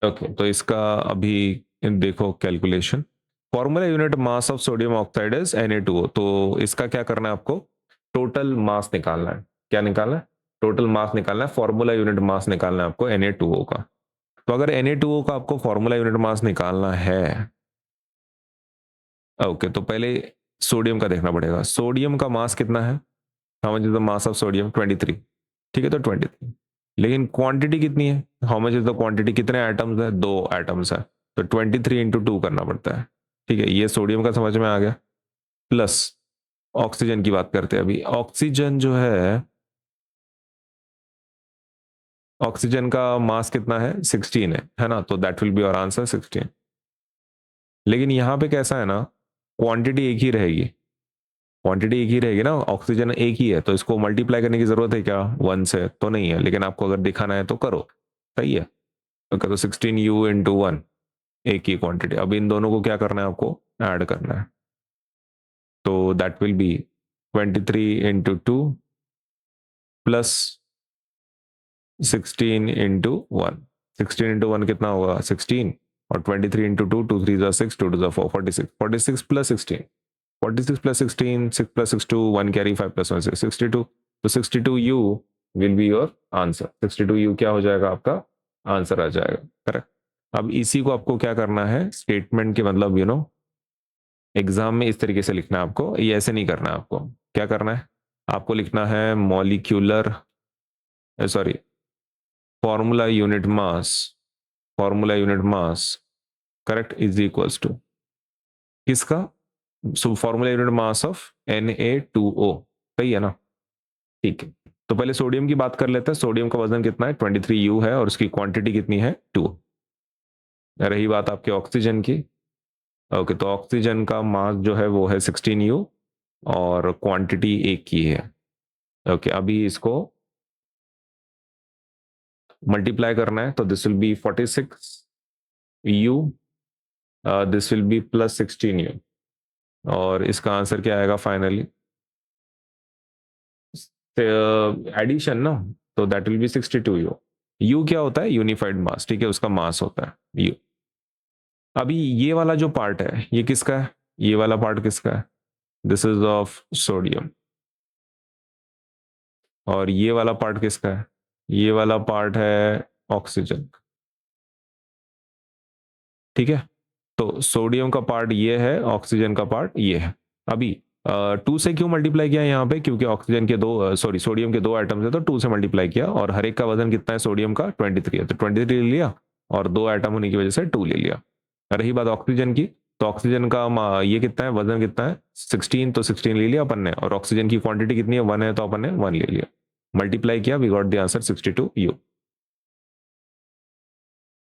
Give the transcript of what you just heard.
Okay, तो इसका अभी देखो calculation. Formula unit mass of sodium oxide is Na2O। तो इसका क्या करना है आपको? टोटल मास निकालना है। क्या निकालना है? टोटल मास निकालना है। फॉर्मूला यूनिट मास निकालना है आपको Na2O का। तो अगर Na2O का आपको फॉर्मूला यूनिट मास निकालना है, ओके, तो पहले सोडियम का देखना पड़ेगा। सोडियम का मास कितना है? How much is the mass of sodium? 23। ठीक है, तो 23। लेकिन क्वांटिटी कितनी है? How much is the quantity? कितने एटम्स है? 2 एटम्स है। तो 23 इंटू 2 करना पड़ता है। ठीक है, ये सोडियम का समझ में आ गया। प्लस ऑक्सीजन की बात करते हैं अभी। ऑक्सीजन जो ऑक्सीजन का मास कितना है? 16 है ना? तो that will be your answer 16। लेकिन यहां पे कैसा है ना, क्वांटिटी एक ही रहेगी। क्वांटिटी एक ही रहेगी ना, ऑक्सीजन एक ही है, तो इसको मल्टीप्लाई करने की जरूरत है क्या 1 से? तो नहीं है, लेकिन आपको अगर दिखाना है तो करो। सही है, तो करो 16U इंटू 1, एक ही क्वांटिटी। अब इन दोनों को क्या करना है आपको? ऐड करना है। तो that will be 23 into 2 plus 16 into 1। 16 into 1 कितना होगा? 16। और 23 इंटू 2, 2 3 जा 6, 2 2 जा 4, 46। 46 plus 16, 46 plus 16, 6 plus 6 2, 1 carry, 5 plus 1 6, 62। तो 62U will be your answer. 62U क्या हो जाएगा? आपका आंसर आ जाएगा। करेक्ट। अब इसी को आपको क्या करना है? स्टेटमेंट के मतलब एग्जाम में इस तरीके से लिखना है आपको, ये ऐसे नहीं करना है आपको। क्या करना है? आपको लिखना है molecular, sorry, formula unit mass, formula unit mass, correct, is equals to किसका? So formula unit mass of Na2O। सही है ना? ठीक है, तो पहले सोडियम की बात कर लेते हैं। सोडियम का वजन कितना है? 23U है, और उसकी क्वांटिटी कितनी है? 2। रही बात आपके ऑक्सीजन की। ओके, तो ऑक्सीजन का मास जो है वो है 16U, और क्वांटिटी एक की है। ओके, अभी इसको मल्टीप्लाई करना है, तो this will be 46U, this will be plus 16U, और इसका आंसर क्या आएगा फाइनली? एडिशन ना, तो that will be 62U। You क्या होता है? यूनिफाइड मास। ठीक है, उसका मास होता है यू। अभी ये वाला जो पार्ट है ये किसका है? ये वाला पार्ट किसका है? This is of sodium. और ये वाला पार्ट किसका है? ये वाला पार्ट है ऑक्सीजन। ठीक है, तो सोडियम का पार्ट ये है, ऑक्सीजन का पार्ट ये है। अभी 2 से क्यों मल्टीप्लाई किया यहाँ पे? क्योंकि ऑक्सीजन के दो, सॉरी, सोडियम के 2 एटम्स है, तो 2 से मल्टीप्लाई किया। और हर एक का वजन कितना है सोडियम का? 23 है, तो 23 ले लिया, और 2 एटम होने की वजह से 2 ले लिया। रही बात ऑक्सीजन की, तो ऑक्सीजन का ये कितना है? वजन कितना है? 16, तो 16 ले लिया अपन ने। और ऑक्सीजन की क्वांटिटी कितनी है? 1 है, तो अपन ने 1 ले लिया। मल्टीप्लाई किया, we got the answer 62U।